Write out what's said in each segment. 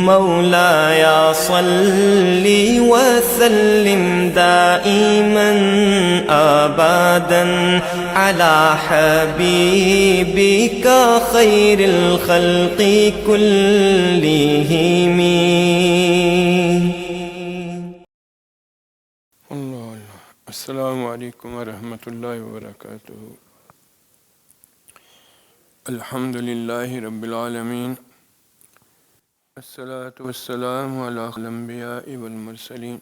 مولاي صل وسلم دائما أبدا على حبيبك خير الخلق كلهم. السلام علیکم ورحمۃ اللہ وبرکاتہ. الحمد للہ رب العالمین، الصلاۃ والسلام علی الانبیاء والمرسلین.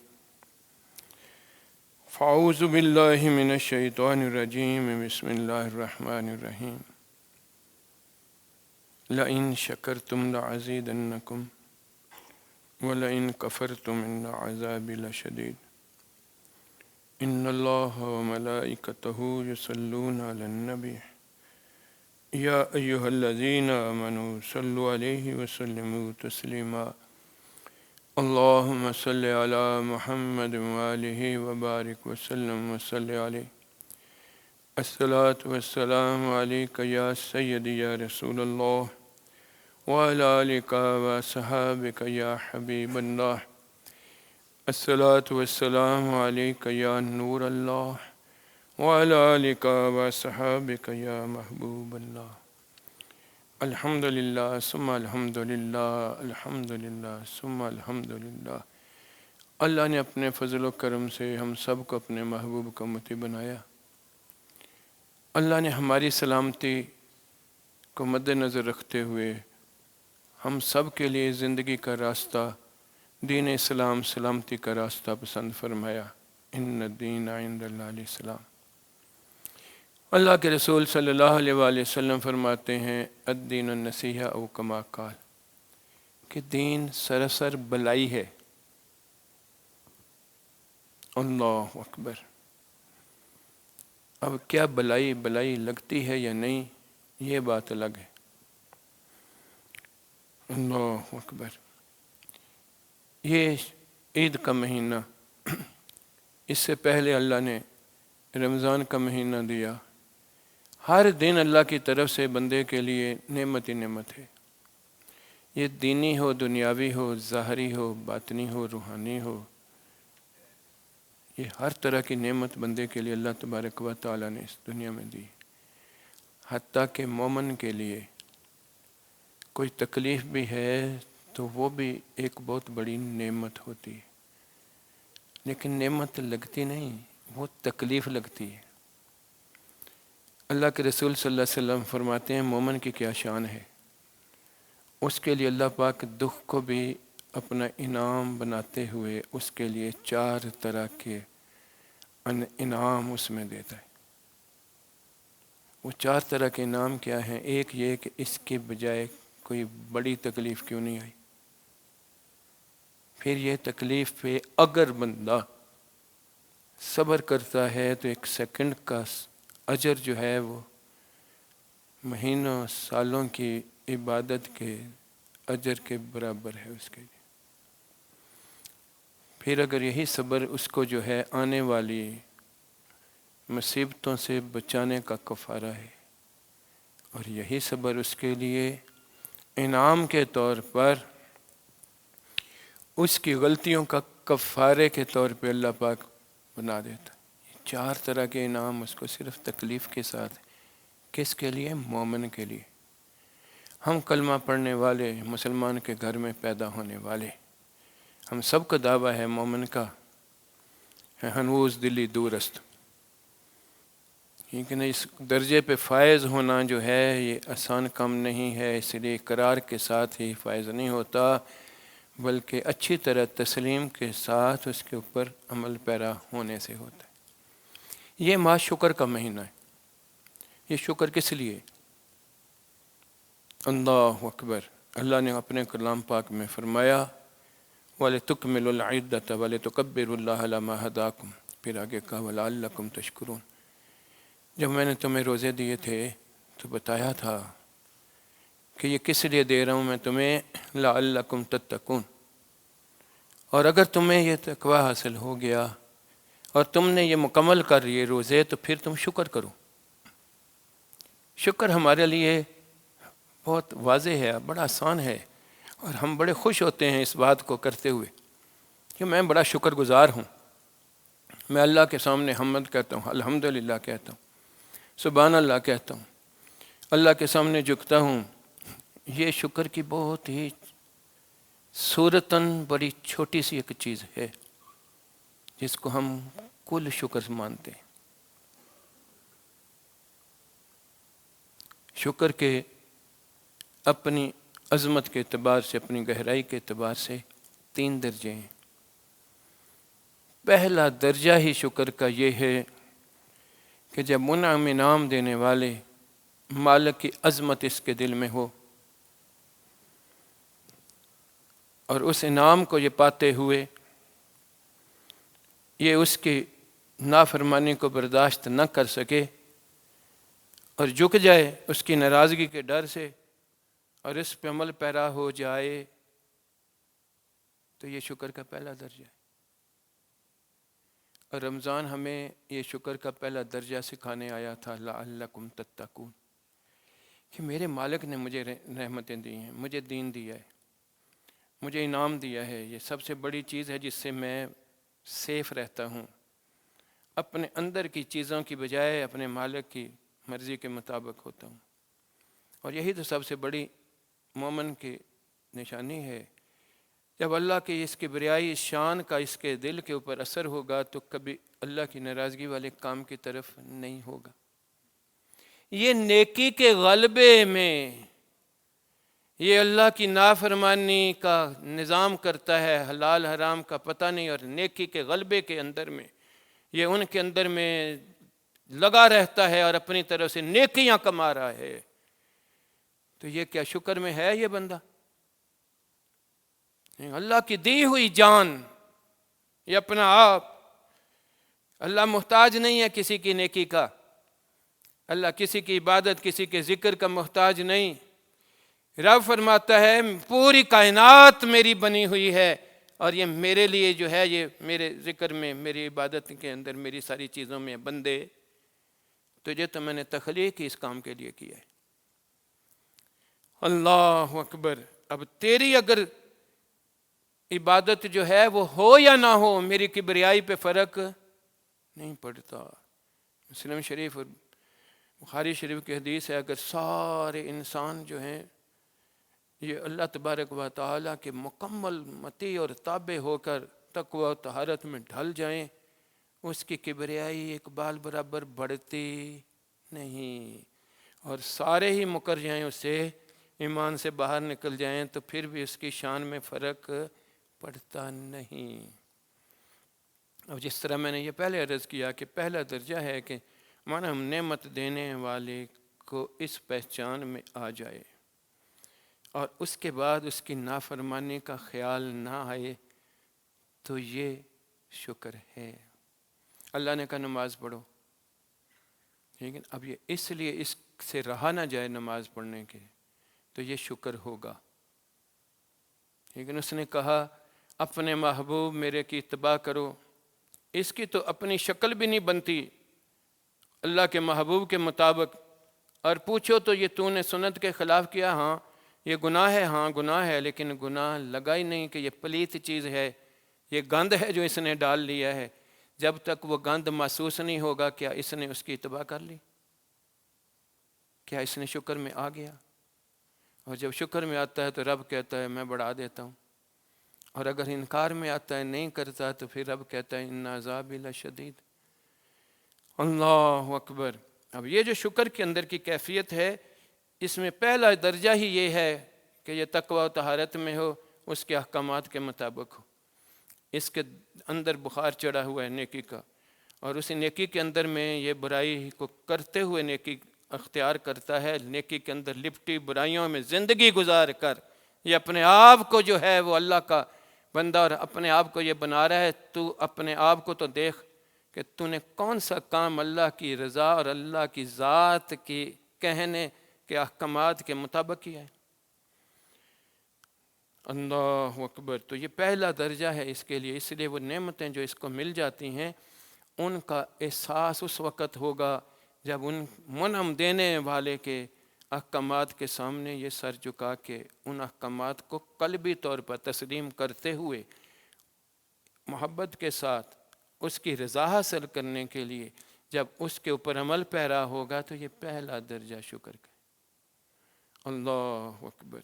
فاعوذ باللہ من الشیطان الرجیم، بسم اللہ الرحمن الرحیم. لئن شکرتم لأزیدنکم ولئن کفرتم ان عذابی لشدید. ان اللہ وملائکتہ یصلون علی النبی یا ایہا الذین آمنوا صلوا علیہ وسلموا تسلیما. اللہم صل علی محمد وآلہ وبارک وسلم وصل علیہ. الصلاۃ والسلام علیک یا سیدی یا رسول اللہ وعلی آلک وصحابک یا حبیب اللہ. الصلاۃ والسلام علیک یا نور اللہ وعلی آلک وصحابک یا محبوب اللہ. الحمدللہ ثم الحمدللہ، الحمدللہ ثم الحمدللہ. اللہ نے اپنے فضل و کرم سے ہم سب کو اپنے محبوب کا مطیع بنایا. اللہ نے ہماری سلامتی کو مد نظر رکھتے ہوئے ہم سب کے لیے زندگی کا راستہ دین اسلام، سلامتی کا راستہ پسند فرمایا. ان الدین عند اللہ الاسلام. اللہ کے رسول صلی اللہ علیہ وآلہ وسلم فرماتے ہیں الدین النصیحہ او کما قال، کہ دین سراسر بلائی ہے. اللہ اکبر. اب کیا بلائی لگتی ہے یا نہیں، یہ بات الگ ہے. اللہ اکبر. یہ عید کا مہینہ، اس سے پہلے اللہ نے رمضان کا مہینہ دیا. ہر دن اللہ کی طرف سے بندے کے لیے نعمت ہی نعمت ہے. یہ دینی ہو، دنیاوی ہو، ظاہری ہو، باطنی ہو، روحانی ہو، یہ ہر طرح کی نعمت بندے کے لیے اللہ تبارک و تعالیٰ نے اس دنیا میں دی. حتیٰ کہ مومن کے لیے کوئی تکلیف بھی ہے تو وہ بھی ایک بہت بڑی نعمت ہوتی ہے. لیکن نعمت لگتی نہیں، وہ تکلیف لگتی ہے. اللہ کے رسول صلی اللہ علیہ وسلم فرماتے ہیں مومن کی کیا شان ہے. اس کے لیے اللہ پاک دکھ کو بھی اپنا انعام بناتے ہوئے اس کے لیے 4 طرح کے انعام اس میں دیتا ہے. وہ 4 طرح کے انعام کیا ہیں؟ ایک یہ کہ اس کے بجائے کوئی بڑی تکلیف کیوں نہیں آئی. پھر یہ تکلیف پہ اگر بندہ صبر کرتا ہے تو 1 سیکنڈ کا اجر جو ہے وہ مہینوں سالوں کی عبادت کے اجر کے برابر ہے اس کے لیے. پھر اگر یہی صبر اس کو جو ہے آنے والی مصیبتوں سے بچانے کا کفارہ ہے، اور یہی صبر اس کے لیے انعام کے طور پر اس کی غلطیوں کا کفارے کے طور پہ اللہ پاک بنا دیتا. 4 طرح کے انعام اس کو صرف تکلیف کے ساتھ. کس کے لیے؟ مومن کے لیے. ہم کلمہ پڑھنے والے، مسلمان کے گھر میں پیدا ہونے والے، ہم سب کا دعویٰ ہے مومن کا ہنوز دلی دورست. لیکن اس درجے پہ فائز ہونا جو ہے یہ آسان کام نہیں ہے. اس لیے اقرار کے ساتھ ہی فائز نہیں ہوتا، بلکہ اچھی طرح تسلیم کے ساتھ اس کے اوپر عمل پیرا ہونے سے ہوتا ہے. یہ ماہ شکر کا مہینہ ہے. یہ شکر کس لیے؟ اللہ اکبر. اللہ نے اپنے کلام پاک میں فرمایا وَلِتُكْمِلُوا الْعِدَّةَ وَلِتُكَبِّرُوا اللَّهَ عَلَىٰ مَا هَدَاكُمْ. پھر آگے کہا وَلَعَلَّكُمْ تَشْكُرُونَ. جب میں نے تمہیں روزے دیے تھے تو بتایا تھا کہ یہ کس لیے دے رہا ہوں میں تمہیں، لَعَلَّكُمْ تَتَّقُونَ. اور اگر تمہیں یہ تقوی حاصل ہو گیا اور تم نے یہ مکمل کر لیے روزے تو پھر تم شکر کرو. شکر ہمارے لیے بہت واضح ہے، بڑا آسان ہے. اور ہم بڑے خوش ہوتے ہیں اس بات کو کرتے ہوئے کہ میں بڑا شکر گزار ہوں. میں اللہ کے سامنے حمد کہتا ہوں، الحمدللہ کہتا ہوں، سبحان اللہ کہتا ہوں، اللہ کے سامنے جھکتا ہوں. یہ شکر کی بہت ہی صورتاً بڑی چھوٹی سی ایک چیز ہے جس کو ہم کل شکر مانتے ہیں. شکر کے اپنی عظمت کے اعتبار سے، اپنی گہرائی کے اعتبار سے 3 درجے ہیں. پہلا درجہ ہی شکر کا یہ ہے کہ جب منعم انعام دینے والے مالک کی عظمت اس کے دل میں ہو اور اس انعام کو یہ پاتے ہوئے یہ اس کی نافرمانی کو برداشت نہ کر سکے اور جھک جائے اس کی ناراضگی کے ڈر سے اور اس پہ عمل پیرا ہو جائے، تو یہ شکر کا پہلا درجہ ہے. اور رمضان ہمیں یہ شکر کا پہلا درجہ سکھانے آیا تھا، لعلکم تتقون، کہ میرے مالک نے مجھے رحمتیں دی ہیں، مجھے دین دیا ہے، مجھے انعام دیا ہے. یہ سب سے بڑی چیز ہے جس سے میں سیف رہتا ہوں. اپنے اندر کی چیزوں کی بجائے اپنے مالک کی مرضی کے مطابق ہوتا ہوں. اور یہی تو سب سے بڑی مومن کی نشانی ہے. جب اللہ کی اس کبریائی شان کا اس کے دل کے اوپر اثر ہوگا تو کبھی اللہ کی ناراضگی والے کام کی طرف نہیں ہوگا. یہ نیکی کے غلبے میں یہ اللہ کی نافرمانی کا نظام کرتا ہے، حلال حرام کا پتہ نہیں، اور نیکی کے غلبے کے اندر میں یہ ان کے اندر میں لگا رہتا ہے اور اپنی طرف سے نیکیاں کما رہا ہے. تو یہ کیا شکر میں ہے یہ بندہ؟ اللہ کی دی ہوئی جان، یہ اپنا آپ، اللہ محتاج نہیں ہے کسی کی نیکی کا، اللہ کسی کی عبادت، کسی کے ذکر کا محتاج نہیں. رب فرماتا ہے پوری کائنات میری بنی ہوئی ہے اور یہ میرے لیے جو ہے، یہ میرے ذکر میں، میری عبادت کے اندر، میری ساری چیزوں میں بندے تجھے تو میں نے تخلیق ہی اس کام کے لیے کیا ہے. اللہ اکبر. اب تیری اگر عبادت جو ہے وہ ہو یا نہ ہو، میری کبریائی پہ فرق نہیں پڑتا. مسلم شریف اور بخاری شریف کی حدیث ہے، اگر سارے انسان جو ہیں یہ اللہ تبارک و تعالیٰ کے مکمل مطیع اور تابع ہو کر تقوی و طہارت میں ڈھل جائیں، اس کی کبریائی ایک بال برابر بڑھتی نہیں. اور سارے ہی مکر جائیں، اس سے ایمان سے باہر نکل جائیں، تو پھر بھی اس کی شان میں فرق پڑتا نہیں. اب جس طرح میں نے یہ پہلے عرض کیا کہ پہلا درجہ ہے کہ مانا ہم نعمت دینے والے کو اس پہچان میں آ جائے اور اس کے بعد اس کی نافرمانی کا خیال نہ آئے، تو یہ شکر ہے. اللہ نے کہا نماز پڑھو، لیکن اب یہ اس لیے اس سے رہا نہ جائے نماز پڑھنے کے، تو یہ شکر ہوگا. لیکن اس نے کہا اپنے محبوب میرے کی اتباع کرو، اس کی تو اپنی شکل بھی نہیں بنتی اللہ کے محبوب کے مطابق. اور پوچھو تو یہ تو نے سنت کے خلاف کیا، ہاں یہ گناہ ہے، ہاں گناہ ہے، لیکن گناہ لگا ہی نہیں کہ یہ پلیت چیز ہے، یہ گند ہے جو اس نے ڈال لیا ہے. جب تک وہ گند محسوس نہیں ہوگا، کیا اس نے اس کی اتباع کر لی؟ کیا اس نے شکر میں آ گیا؟ اور جب شکر میں آتا ہے تو رب کہتا ہے میں بڑھا دیتا ہوں، اور اگر انکار میں آتا ہے، نہیں کرتا، تو پھر رب کہتا ہے ان عذابی لشدید. اللہ اکبر. اب یہ جو شکر کے اندر کی کیفیت ہے، اس میں پہلا درجہ ہی یہ ہے کہ یہ تقوی و طہارت میں ہو، اس کے احکامات کے مطابق ہو، اس کے اندر بخار چڑھا ہوا ہے نیکی کا، اور اسی نیکی کے اندر میں یہ برائی کو کرتے ہوئے نیکی اختیار کرتا ہے. نیکی کے اندر لپٹی برائیوں میں زندگی گزار کر یہ اپنے آپ کو جو ہے وہ اللہ کا بندہ اور اپنے آپ کو یہ بنا رہا ہے. تو اپنے آپ کو تو دیکھ کہ تو نے کون سا کام اللہ کی رضا اور اللہ کی ذات کی کہنے کے احکامات کے مطابق کیا ہے. اللہ اکبر. تو یہ پہلا درجہ ہے اس کے لیے. اس لیے وہ نعمتیں جو اس کو مل جاتی ہیں ان کا احساس اس وقت ہوگا جب ان منعم دینے والے کے احکامات کے سامنے یہ سر جھکا کے ان احکامات کو قلبی طور پر تسلیم کرتے ہوئے محبت کے ساتھ اس کی رضا حاصل کرنے کے لیے جب اس کے اوپر عمل پیرا ہوگا تو یہ پہلا درجہ شکر کا۔ اللہ اکبر۔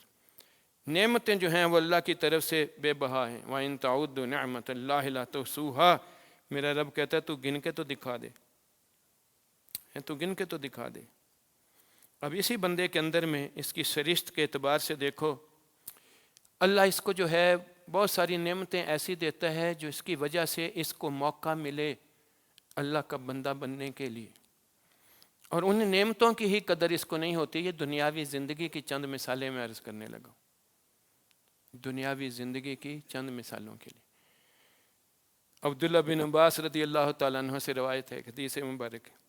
نعمتیں جو ہیں وہ اللہ کی طرف سے بے بہا ہیں۔ وَإِن تَعُدُّوا نِعْمَةَ اللَّهِ لَا تُحْصُوهَا، میرا رب کہتا ہے تو گن کے تو دکھا دے، تو گن کے تو دکھا دے۔ اب اسی بندے کے اندر میں اس کی سرشت کے اعتبار سے دیکھو، اللہ اس کو جو ہے بہت ساری نعمتیں ایسی دیتا ہے جو اس کی وجہ سے اس کو موقع ملے اللہ کا بندہ بننے کے لیے، اور ان نعمتوں کی ہی قدر اس کو نہیں ہوتی۔ یہ دنیاوی زندگی کی چند مثالیں میں عرض کرنے لگا، دنیاوی زندگی کی چند مثالوں کے لیے۔ عبداللہ بن عباس رضی اللہ تعالیٰ عنہ سے روایت ہے، ایک حدیث مبارک ہے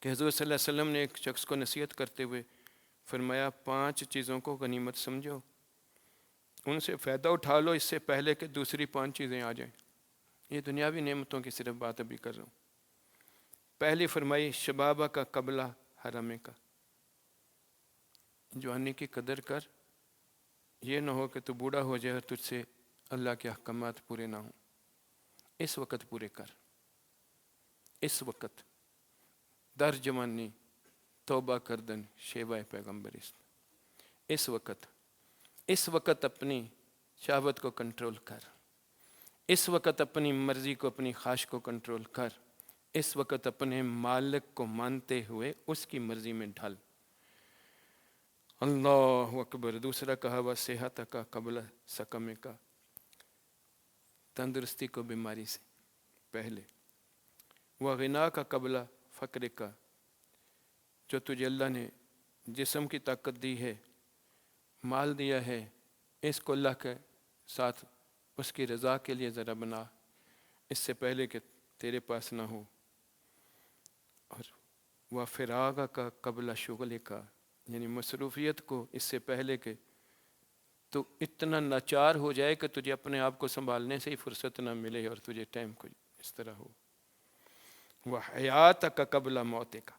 کہ حضور صلی اللہ علیہ وسلم نے ایک شخص کو نصیحت کرتے ہوئے فرمایا 5 چیزوں کو غنیمت سمجھو، ان سے فائدہ اٹھا لو اس سے پہلے کہ دوسری 5 چیزیں آ جائیں۔ یہ دنیاوی نعمتوں کی صرف بات ابھی کر رہا ہوں۔ پہلی فرمائی شبابہ کا قبلہ حرمے کا، جوانی کی قدر کر، یہ نہ ہو کہ تو بوڑھا ہو جائے اور تجھ سے اللہ کے احکامات پورے نہ ہوں۔ اس وقت پورے کر، اس وقت در جوانی توبہ کردن شیوہ پیغمبر اس وقت اپنی شہوت کو کنٹرول کر، اس وقت اپنی مرضی کو، اپنی خواہش کو کنٹرول کر، اس وقت اپنے مالک کو مانتے ہوئے اس کی مرضی میں ڈھل۔ اللہ اکبر۔ دوسرا کہا ہوا صحت کا قبل سقم کا، تندرستی کو بیماری سے پہلے۔ وہ غنا کا قبل فقر کا، جو تجھے اللہ نے جسم کی طاقت دی ہے، مال دیا ہے، اس کو اللہ کے ساتھ اس کی رضا کے لیے ذرا بنا، اس سے پہلے کہ تیرے پاس نہ ہو۔ اور وہ فراغ کا قبل شغل کا، یعنی مصروفیت کو اس سے پہلے کہ تو اتنا لاچار ہو جائے کہ تجھے اپنے آپ کو سنبھالنے سے ہی فرصت نہ ملے اور تجھے ٹائم کو اس طرح ہو۔ وہ حیات کا قبل موت کا۔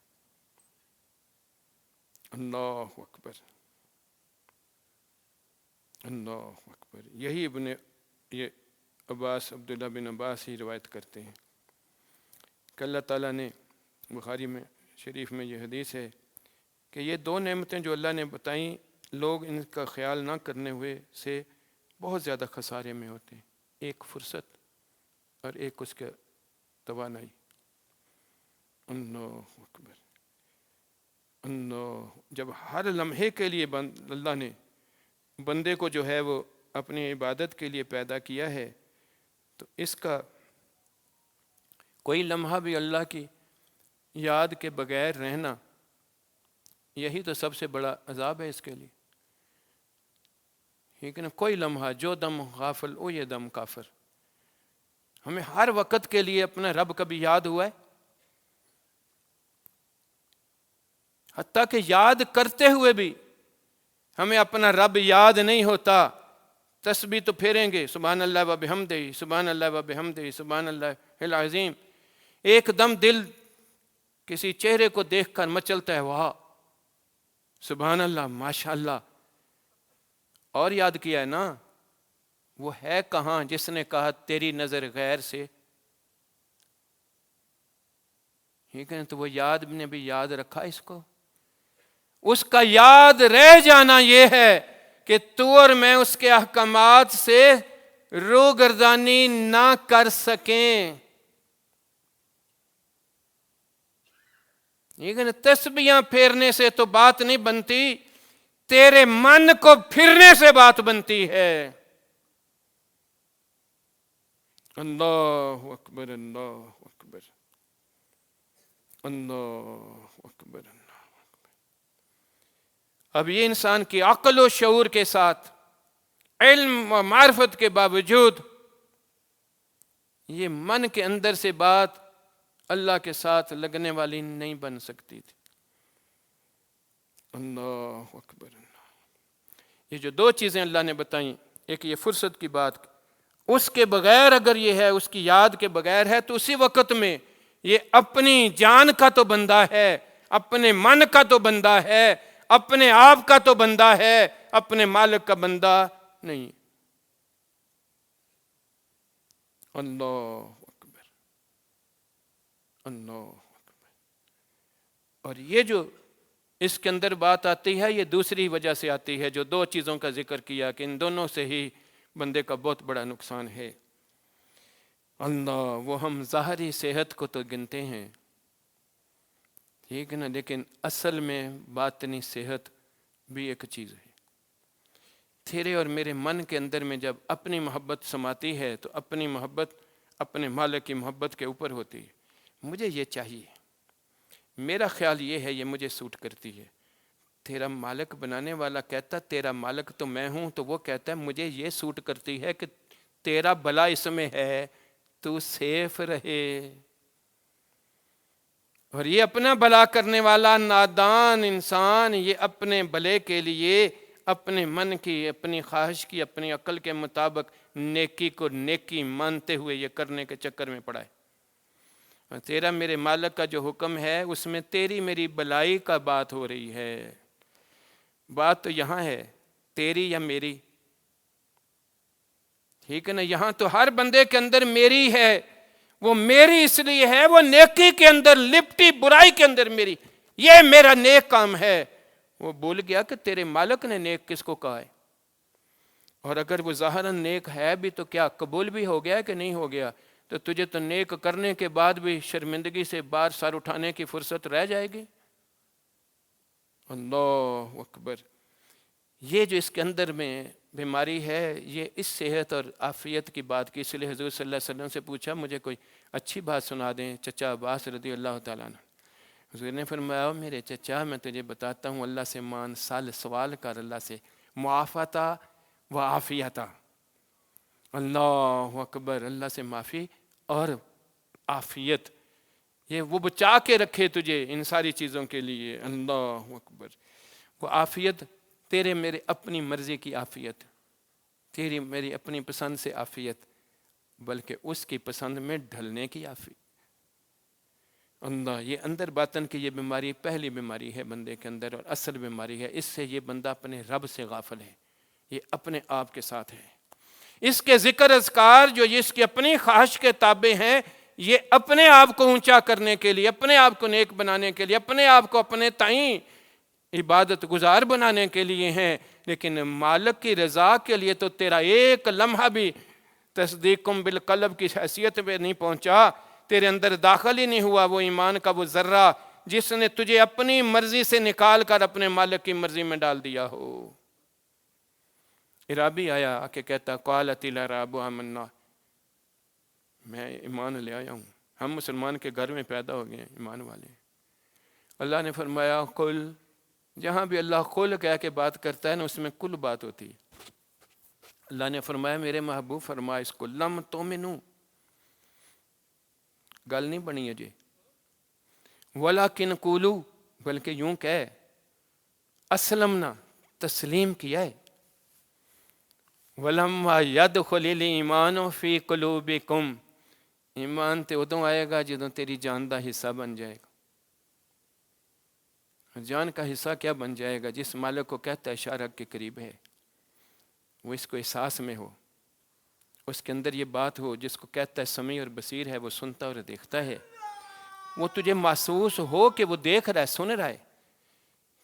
اللہ اکبر، اللہ اکبر۔ یہی یہ عباس، عبداللہ بن عباس ہی روایت کرتے ہیں کہ اللہ تعالیٰ نے، بخاری میں شریف میں یہ حدیث ہے کہ یہ 2 نعمتیں جو اللہ نے بتائیں، لوگ ان کا خیال نہ کرنے ہوئے سے بہت زیادہ خسارے میں ہوتے ہیں۔ ایک فرصت اور ایک اس کے توانائی۔ اللہ اکبر، اللہ۔ جب ہر لمحے کے لیے اللہ نے بندے کو جو ہے وہ اپنی عبادت کے لیے پیدا کیا ہے، تو اس کا کوئی لمحہ بھی اللہ کی یاد کے بغیر رہنا، یہی تو سب سے بڑا عذاب ہے اس کے لیے۔ لیکن کوئی لمحہ، جو دم غافل او یہ دم کافر۔ ہمیں ہر وقت کے لیے اپنا رب کبھی یاد ہوا ہے؟ حتیٰ کہ یاد کرتے ہوئے بھی ہمیں اپنا رب یاد نہیں ہوتا۔ تسبیح تو پھیریں گے، سبحان اللہ و بحمدہ، سبحان اللہ و بحمدہ، سبحان اللہ العظیم۔ ایک دم دل کسی چہرے کو دیکھ کر مچلتا ہے، واہ سبحان اللہ، ماشاء اللہ، اور یاد کیا ہے نا، وہ ہے کہاں جس نے کہا تیری نظر غیر سے؟ ٹھیک ہے، تو وہ یاد نے بھی یاد رکھا اس کو۔ اس کا یاد رہ جانا یہ ہے کہ تو اور میں اس کے احکامات سے روگردانی نہ کر سکیں۔ لیکن تسبیحاں پھیرنے سے تو بات نہیں بنتی، تیرے من کو پھرنے سے بات بنتی ہے۔ اللہ اکبر، اللہ اکبر، اللہ اکبر، اللہ اکبر۔ اب یہ انسان کی عقل و شعور کے ساتھ، علم و معرفت کے باوجود، یہ من کے اندر سے بات اللہ کے ساتھ لگنے والی نہیں بن سکتی تھی۔ اللہ اکبر، اللہ۔ یہ جو 2 چیزیں اللہ نے بتائیں، ایک یہ فرصت کی بات، اس کے بغیر اگر یہ ہے، اس کی یاد کے بغیر ہے، تو اسی وقت میں یہ اپنی جان کا تو بندہ ہے، اپنے من کا تو بندہ ہے، اپنے آپ کا تو بندہ ہے، اپنے مالک کا بندہ نہیں۔ اللہ اکبر، اللہ اکبر۔ اور یہ جو اس کے اندر بات آتی ہے، یہ دوسری وجہ سے آتی ہے، جو دو چیزوں کا ذکر کیا کہ ان دونوں سے ہی بندے کا بہت بڑا نقصان ہے۔ اللہ، وہ ہم ظاہری صحت کو تو گنتے ہیں، ٹھیک ہے نا، لیکن اصل میں باطنی صحت بھی ایک چیز ہے۔ تیرے اور میرے من کے اندر میں جب اپنی محبت سماتی ہے تو اپنی محبت اپنے مالک کی محبت کے اوپر ہوتی ہے۔ مجھے یہ چاہیے، میرا خیال یہ ہے، یہ مجھے سوٹ کرتی ہے۔ تیرا مالک بنانے والا کہتا تیرا مالک تو میں ہوں، تو وہ کہتا ہے مجھے یہ سوٹ کرتی ہے کہ تیرا بھلا اس میں ہے، تو سیف رہے۔ اور یہ اپنا بھلا کرنے والا نادان انسان، یہ اپنے بھلے کے لیے اپنے من کی، اپنی خواہش کی، اپنی عقل کے مطابق نیکی کو نیکی مانتے ہوئے یہ کرنے کے چکر میں پڑا ہے۔ اور تیرا میرے مالک کا جو حکم ہے اس میں تیری میری بھلائی کا بات ہو رہی ہے۔ بات تو یہاں ہے تیری یا میری، ٹھیک ہے نا۔ یہاں تو ہر بندے کے اندر میری ہے، وہ میری اس لیے ہے، وہ نیکی کے اندر لپٹی، برائی کے اندر میری، یہ میرا نیک کام ہے۔ وہ بھول گیا کہ تیرے مالک نے نیک کس کو کہا ہے، اور اگر وہ ظاہراً نیک ہے بھی تو کیا قبول بھی ہو گیا کہ نہیں ہو گیا؟ تو تجھے تو نیک کرنے کے بعد بھی شرمندگی سے بار سر اٹھانے کی فرصت رہ جائے گی۔ اللہ اکبر۔ یہ جو اس کے اندر میں بیماری ہے، یہ اس صحت اور عافیت کی بات کی، اس لیے حضور صلی اللہ علیہ وسلم سے پوچھا مجھے کوئی اچھی بات سنا دیں، چچا عباس رضی اللہ تعالیٰ عنہ۔ حضور نے فرمایا میرے چچا، میں تجھے بتاتا ہوں، اللہ سے مان، سوال کر اللہ سے، معافاتا و عافیتا۔ اللہ اکبر، اللہ سے معافی اور عافیت، یہ وہ بچا کے رکھے تجھے ان ساری چیزوں کے لیے۔ اللہ اکبر۔ وہ عافیت تیرے میرے اپنی مرضی کی عافیت، تیری میری اپنی پسند سے عافیت، بلکہ اس کی پسند میں ڈھلنے کی عافیت۔ اللہ، یہ اندر باطن کی یہ بیماری پہلی بیماری ہے بندے کے اندر، اور اصل بیماری ہے۔ اس سے یہ بندہ اپنے رب سے غافل ہے، یہ اپنے آپ کے ساتھ ہے۔ اس کے ذکر اذکار جو اس کی اپنی خواہش کے تابع ہیں، یہ اپنے آپ کو اونچا کرنے کے لیے، اپنے آپ کو نیک بنانے کے لیے، اپنے آپ کو اپنے تئیں عبادت گزار بنانے کے لیے ہیں، لیکن مالک کی رضا کے لیے تو تیرا ایک لمحہ بھی تصدیقم بالقلب کی حیثیت پہ نہیں پہنچا، تیرے اندر داخل ہی نہیں ہوا وہ ایمان کا وہ ذرہ جس نے تجھے اپنی مرضی سے نکال کر اپنے مالک کی مرضی میں ڈال دیا ہو۔ عرابی آیا آ کے کہتا قالت العراب آمنا، میں ایمان لے آیا ہوں، ہم مسلمان کے گھر میں پیدا ہو گئے ہیں، ایمان والے۔ اللہ نے فرمایا قل، جہاں بھی اللہ قل کہہ کے بات کرتا ہے نا، اس میں کل بات ہوتی ہے۔ اللہ نے فرمایا میرے محبوب فرما اس کو، لم تؤمنو، گل نہیں بنی ہے جی، ولیکن قولو، بلکہ یوں کہے اسلمنا، تسلیم کیا ہے، ولما يدخل الایمان فی قلوبکم، ایمان تے ادوں آئے گا جدوں تیری جان دا حصہ بن جائے گا۔ جان کا حصہ کیا بن جائے گا؟ جس مالک کو کہتا ہے شارک کے قریب ہے، وہ اس کو احساس میں ہو، اس کے اندر یہ بات ہو، جس کو کہتا ہے سمیع اور بصیر ہے، وہ سنتا اور دیکھتا ہے، وہ تجھے محسوس ہو کہ وہ دیکھ رہا ہے، سن رہا ہے،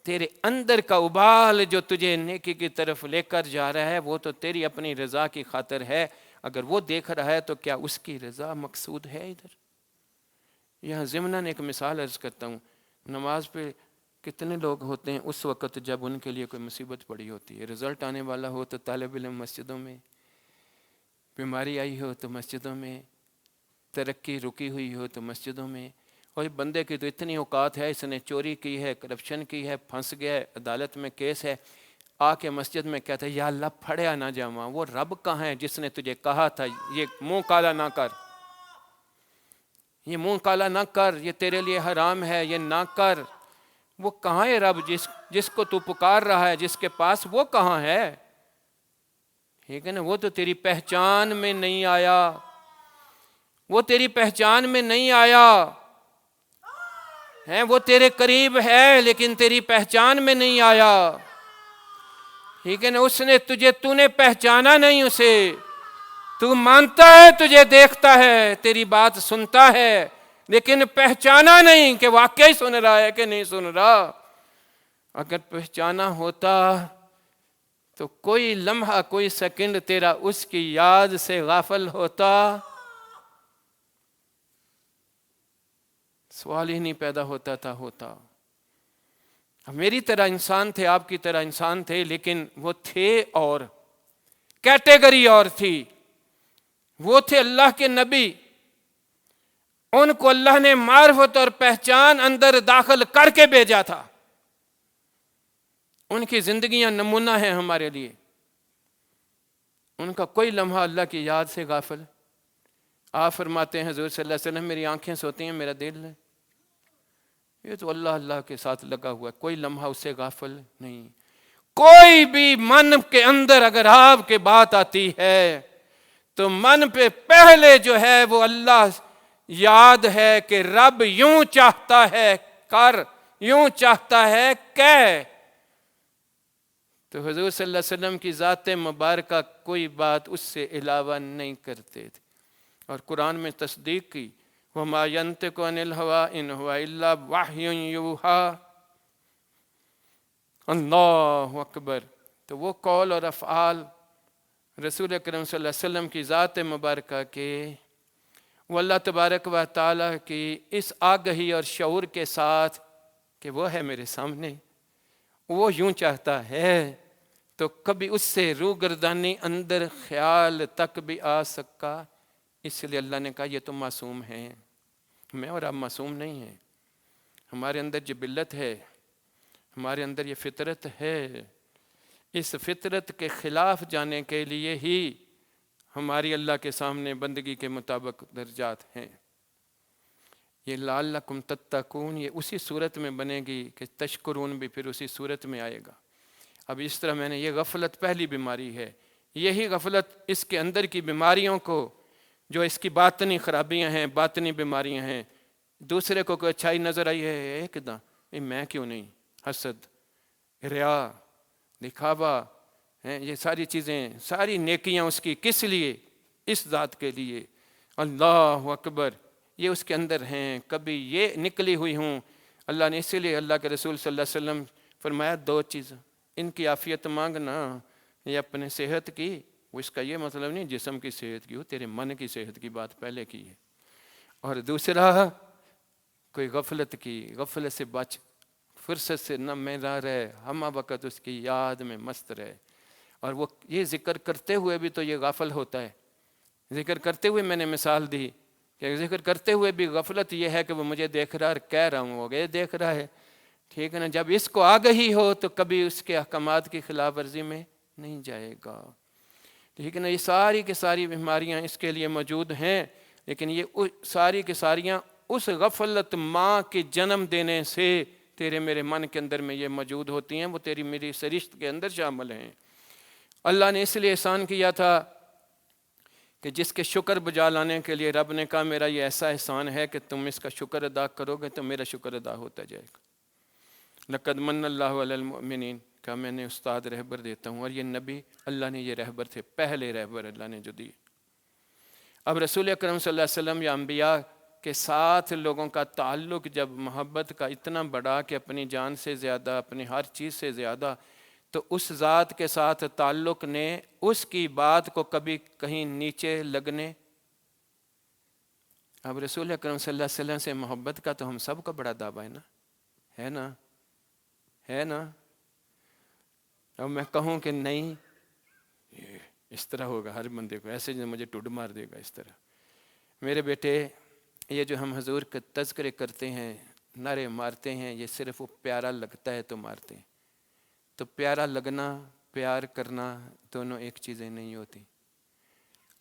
تیرے اندر کا ابال جو تجھے نیکی کی طرف لے کر جا رہا ہے وہ تو تیری اپنی رضا کی خاطر ہے۔ اگر وہ دیکھ رہا ہے تو کیا اس کی رضا مقصود ہے؟ ادھر یہاں ضمناً ایک مثال عرض کرتا ہوں، نماز پہ کتنے لوگ ہوتے ہیں اس وقت جب ان کے لیے کوئی مصیبت پڑی ہوتی ہے، رزلٹ آنے والا ہو تو طالب علم مسجدوں میں، بیماری آئی ہو تو مسجدوں میں، ترقی رکی ہوئی ہو تو مسجدوں میں، اور بندے کی تو اتنی اوقات ہے، اس نے چوری کی ہے، کرپشن کی ہے، پھنس گیا ہے، عدالت میں کیس ہے، آ کے مسجد میں کہتا ہے یا اللہ پھڑیا نہ جاواں، وہ رب کہاں ہے جس نے تجھے کہا تھا یہ منہ کالا نہ کر، یہ منہ کالا نہ کر، یہ تیرے لیے حرام ہے، یہ نہ کر۔ وہ کہاں ہے رب جس کو تو پکار رہا ہے، جس کے پاس، وہ کہاں ہے؟ ٹھیک ہے نا، وہ تو تیری پہچان میں نہیں آیا، وہ تیری پہچان میں نہیں آیا۔ ہیں وہ تیرے قریب ہے لیکن تیری پہچان میں نہیں آیا، ٹھیک ہے نا، تو نے پہچانا نہیں اسے، تو مانتا ہے تجھے دیکھتا ہے، تیری بات سنتا ہے، لیکن پہچانا نہیں کہ واقعی سن رہا ہے کہ نہیں سن رہا۔ اگر پہچانا ہوتا تو کوئی لمحہ کوئی سیکنڈ تیرا اس کی یاد سے غافل ہوتا، سوال ہی نہیں پیدا ہوتا تھا۔ میری طرح انسان تھے، آپ کی طرح انسان تھے، لیکن وہ تھے اور کیٹیگری اور تھی۔ وہ تھے اللہ کے نبی، ان کو اللہ نے معرفت اور پہچان اندر داخل کر کے بھیجا تھا۔ ان کی زندگیاں نمونہ ہیں ہمارے لیے، ان کا کوئی لمحہ اللہ کی یاد سے غافل۔ آپ فرماتے ہیں حضور صلی اللہ علیہ وسلم میری آنکھیں سوتی ہیں، میرا دل ہے، یہ تو اللہ کے ساتھ لگا ہوا ہے، کوئی لمحہ اس سے غافل نہیں۔ کوئی بھی من کے اندر اگر آپ کی بات آتی ہے تو من پہ پہلے جو ہے وہ اللہ یاد ہے کہ رب یوں چاہتا ہے کر، یوں چاہتا ہے کہ۔ تو حضور صلی اللہ علیہ وسلم کی ذات مبارکہ کوئی بات اس سے علاوہ نہیں کرتے تھے، اور قرآن میں تصدیق کی وَمَا يَنْطِقُ عَنِ الْهَوَىٰ إِنْ هُوَ إِلَّا وَحْيٌ يُوحَىٰ۔ اللہ اکبر۔ تو وہ قول اور افعال رسول اکرم صلی اللہ علیہ وسلم کی ذات مبارکہ کے، وہ اللہ تبارک و تعالیٰ کی اس آگہی اور شعور کے ساتھ کہ وہ ہے میرے سامنے، وہ یوں چاہتا ہے، تو کبھی اس سے روگردانی اندر خیال تک بھی آ سکا۔ اس لیے اللہ نے کہا یہ تو معصوم ہیں، میں اور آپ معصوم نہیں ہیں، ہمارے اندر جبلت ہے، ہمارے اندر یہ فطرت ہے۔ اس فطرت کے خلاف جانے کے لیے ہی ہماری اللہ کے سامنے بندگی کے مطابق درجات ہیں۔ یہ لعلکم تتقون یہ اسی صورت میں بنے گی کہ تشکرون بھی پھر اسی صورت میں آئے گا۔ اب اس طرح میں نے یہ غفلت پہلی بیماری ہے، یہی غفلت اس کے اندر کی بیماریوں کو، جو اس کی باطنی خرابیاں ہیں، باطنی بیماریاں ہیں، دوسرے کو کوئی اچھائی نظر آئی ہے ایک دم میں کیوں نہیں، حسد، ریا، دکھاوا، یہ ساری چیزیں، ساری نیکیاں اس کی کس لیے؟ اس ذات کے لیے۔ اللہ اکبر، یہ اس کے اندر ہیں، کبھی یہ نکلی ہوئی ہوں۔ اللہ نے اسی لیے اللہ کے رسول صلی اللہ علیہ وسلم فرمایا دو چیز، ان کی عافیت مانگنا، یہ اپنے صحت کی، وہ اس کا یہ مطلب نہیں جسم کی صحت کی ہو، تیرے من کی صحت کی بات پہلے کی ہے، اور دوسرا کوئی غفلت کی، غفلت سے بچ، فرصت سے نہ میرا رہے، ہمہ وقت اس کی یاد میں مست رہے۔ اور وہ یہ ذکر کرتے ہوئے بھی تو یہ غافل ہوتا ہے، ذکر کرتے ہوئے میں نے مثال دی کہ ذکر کرتے ہوئے بھی غفلت یہ ہے کہ وہ مجھے دیکھ رہا ہے اور کہہ رہا ہوں وہ یہ دیکھ رہا ہے، ٹھیک ہے نا۔ جب اس کو آگہی ہو تو کبھی اس کے احکامات کی خلاف ورزی میں نہیں جائے گا، ٹھیک ہے نا۔ یہ ساری کی ساری بیماریاں اس کے لیے موجود ہیں، لیکن یہ ساری کی ساریاں اس غفلت ماں کے جنم دینے سے تیرے میرے من کے اندر میں یہ موجود ہوتی ہیں، وہ تیری میری سرشت کے اندر شامل ہیں۔ اللہ نے اس لیے احسان کیا تھا کہ جس کے شکر بجا لانے کے لیے رب نے کہا میرا یہ ایسا احسان ہے کہ تم اس کا شکر ادا کرو گے تو میرا شکر ادا ہوتا جائے گا۔ لقد من اللہ علی المؤمنین کا میں نے استاد رہبر دیتا ہوں، اور یہ نبی اللہ نے یہ رہبر تھے، پہلے رہبر اللہ نے جو دی۔ اب رسول اکرم صلی اللہ علیہ وسلم یا انبیاء کے ساتھ لوگوں کا تعلق جب محبت کا اتنا بڑا کہ اپنی جان سے زیادہ، اپنی ہر چیز سے زیادہ، تو اس ذات کے ساتھ تعلق نے اس کی بات کو کبھی کہیں نیچے لگنے۔ اب رسول اکرم صلی اللہ علیہ وسلم سے محبت کا تو ہم سب کا بڑا دعویٰ ہے نا، ہے نا، ہے نا۔ اب میں کہوں کہ نہیں اس طرح ہوگا ہر بندے کو، ایسے مجھے ٹوڈ مار دے گا اس طرح۔ میرے بیٹے، یہ جو ہم حضور کے تذکرے کرتے ہیں، نعرے مارتے ہیں، یہ صرف وہ پیارا لگتا ہے تو مارتے ہیں۔ تو پیارا لگنا، پیار کرنا دونوں ایک چیزیں نہیں ہوتی۔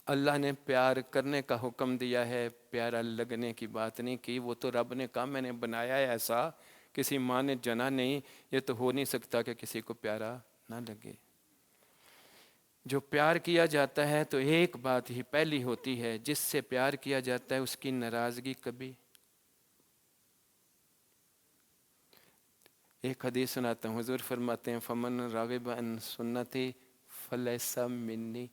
اللہ نے پیار کرنے کا حکم دیا ہے، پیارا لگنے کی بات نہیں کی۔ وہ تو رب نے کہا میں نے بنایا ہے ایسا، کسی ماں نے جنا نہیں، یہ تو ہو نہیں سکتا کہ کسی کو پیارا نہ لگے۔ جو پیار کیا جاتا ہے تو ایک بات ہی پہلی ہوتی ہے، جس سے پیار کیا جاتا ہے اس کی ناراضگی کبھی ایک حدیث سناتا ہوں، حضور فرماتے ہیں فمن راغب عن سنتی فلیس منی،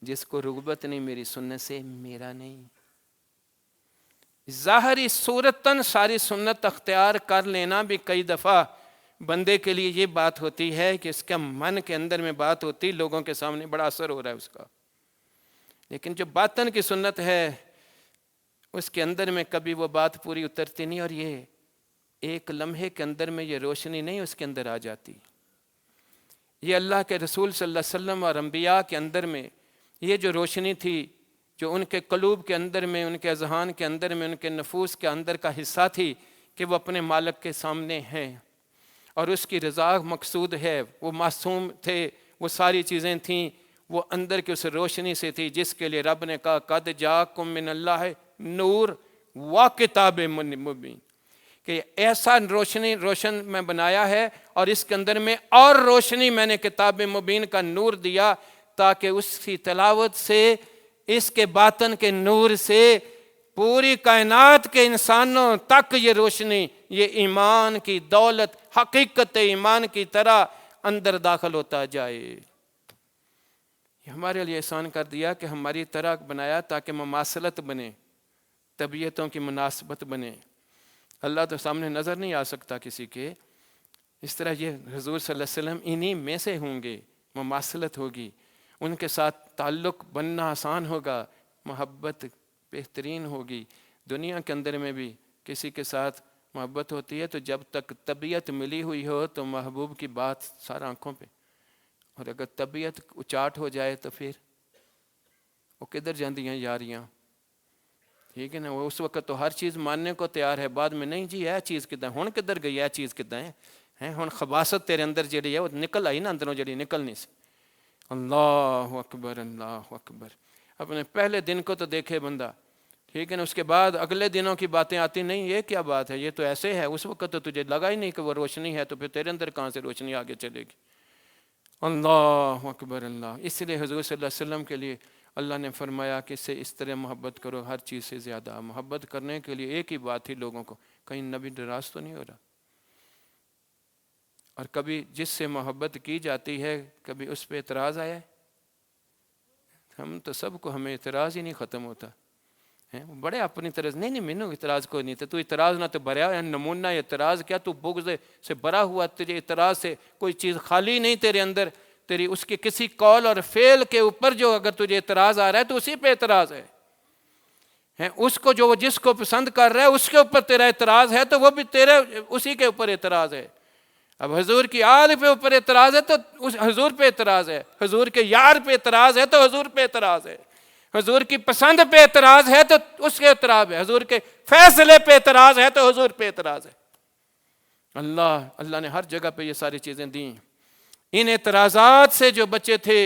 جس کو رغبت نہیں میری سنت سے میرا نہیں۔ ظاہری صورتاً ساری سنت اختیار کر لینا بھی کئی دفعہ بندے کے لیے یہ بات ہوتی ہے کہ اس کا من کے اندر میں بات ہوتی، لوگوں کے سامنے بڑا اثر ہو رہا ہے اس کا، لیکن جو باطن کی سنت ہے اس کے اندر میں کبھی وہ بات پوری اترتی نہیں، اور یہ ایک لمحے کے اندر میں یہ روشنی نہیں اس کے اندر آ جاتی۔ یہ اللہ کے رسول صلی اللہ علیہ وسلم اور انبیاء کے اندر میں یہ جو روشنی تھی، جو ان کے قلوب کے اندر میں، ان کے اذہان کے اندر میں، ان کے نفوس کے اندر کا حصہ تھی کہ وہ اپنے مالک کے سامنے ہیں اور اس کی رضا مقصود ہے، وہ معصوم تھے، وہ ساری چیزیں تھیں، وہ اندر کی اس روشنی سے تھی جس کے لیے رب نے کہا قد جاءکم من اللہ نور و کتاب مبین، کہ ایسا روشن میں بنایا ہے اور اس کے اندر میں اور روشنی میں نے کتاب مبین کا نور دیا، تاکہ اس کی تلاوت سے، اس کے باطن کے نور سے پوری کائنات کے انسانوں تک یہ روشنی، یہ ایمان کی دولت، حقیقت ایمان کی طرح اندر داخل ہوتا جائے۔ یہ ہمارے لیے احسان کر دیا کہ ہماری طرح بنایا تاکہ مماثلت بنے، طبیعتوں کی مناسبت بنے۔ اللہ تو سامنے نظر نہیں آ سکتا کسی کے، اس طرح یہ حضور صلی اللہ علیہ وسلم انہی میں سے ہوں گے، مماثلت ہوگی، ان کے ساتھ تعلق بننا آسان ہوگا، محبت بہترین ہوگی۔ دنیا کے اندر میں بھی کسی کے ساتھ محبت ہوتی ہے تو جب تک طبیعت ملی ہوئی ہو تو محبوب کی بات سارا آنکھوں پہ، اور اگر طبیعت اچاٹ ہو جائے تو پھر وہ کدھر جاندی ہیں یاریاں، ٹھیک ہے نا؟ وہ اس وقت تو ہر چیز ماننے کو تیار ہے، بعد میں نہیں جی یہ چیز کدھر ہن کدھر گئی، یہ چیز کدھر ہے ہن خباثت تیرے اندر جڑی ہے وہ نکل آئی نا اندروں، جڑی نکلنی سی۔ اللہ اکبر، اللہ اکبر۔ اپنے پہلے دن کو تو دیکھے بندہ، ٹھیک ہے نا، اس کے بعد اگلے دنوں کی باتیں آتی، نہیں یہ کیا بات ہے، یہ تو ایسے ہے، اس وقت تو تجھے لگا ہی نہیں کہ وہ روشنی ہے، تو پھر تیرے اندر کہاں سے روشنی آگے چلے گی۔ اللہ اکبر اللہ۔ اس لیے حضور صلی اللہ علیہ وسلم کے لیے اللہ نے فرمایا کہ اس سے اس طرح محبت کرو، ہر چیز سے زیادہ محبت کرنے کے لیے ایک ہی بات تھی لوگوں کو، کہیں نبی ناراض تو نہیں ہو رہا۔ اور کبھی جس سے محبت کی جاتی ہے کبھی اس پہ اعتراض آیا ہے؟ ہم تو سب کو، ہمیں اعتراض ہی نہیں ختم ہوتا ہے، بڑے اپنی طرح نہیں مینو اعتراض کوئی نہیں تھا، تو اعتراض نہ تو بریا ہے، نمونہ اعتراض کیا، تو بغض سے بھرا ہوا، تجھے اعتراض سے کوئی چیز خالی نہیں تیرے اندر، تیری اس کے کسی قول اور فعل کے اوپر جو اگر تجھے اعتراض آ رہا ہے تو اسی پہ اعتراض ہے، اس کو جو جس کو پسند کر رہا ہے اس کے اوپر تیرا اعتراض ہے تو وہ بھی تیرے اسی کے اوپر اعتراض ہے۔ اب حضور کی آل پہ اوپر اعتراض ہے تو حضور پہ اعتراض ہے، حضور کے یار پہ اعتراض ہے تو حضور پہ اعتراض ہے، حضور کی پسند پہ اعتراض ہے تو اس کے اعتراض ہے، حضور کے فیصلے پہ اعتراض ہے تو حضور پہ اعتراض ہے۔ اللہ نے ہر جگہ پہ یہ ساری چیزیں دیں۔ ان اعتراضات سے جو بچے تھے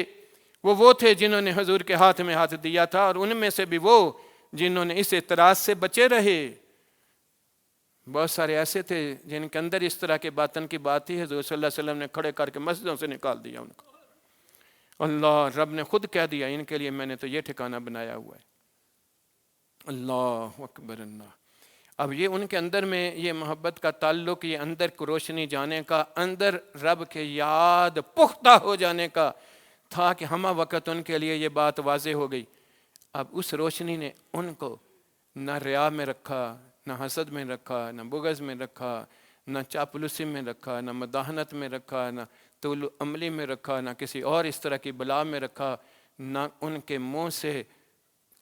وہ تھے جنہوں نے حضور کے ہاتھ میں ہاتھ دیا تھا، اور ان میں سے بھی وہ جنہوں نے اس اعتراض سے بچے رہے۔ بہت سارے ایسے تھے جن کے اندر اس طرح کے باطن کی بات تھی، حضور صلی اللہ علیہ وسلم نے کھڑے کر کے مسجدوں سے نکال دیا ان کو۔ اللہ رب نے خود کہہ دیا ان کے لیے میں نے تو یہ ٹھکانہ بنایا ہوا ہے۔ اللہ اکبر اللہ۔ اب یہ ان کے اندر میں یہ محبت کا تعلق، یہ اندر کو روشنی جانے کا، اندر رب کے یاد پختہ ہو جانے کا تھا کہ ہمہ وقت ان کے لیے یہ بات واضح ہو گئی۔ اب اس روشنی نے ان کو نہ ریا میں رکھا، نہ حسد میں رکھا، نہ بغض میں رکھا، نہ چاپلوسی میں رکھا، نہ مداحنت میں رکھا، نہ طول عملی میں رکھا، نہ کسی اور اس طرح کی بلا میں رکھا، نہ ان کے منہ سے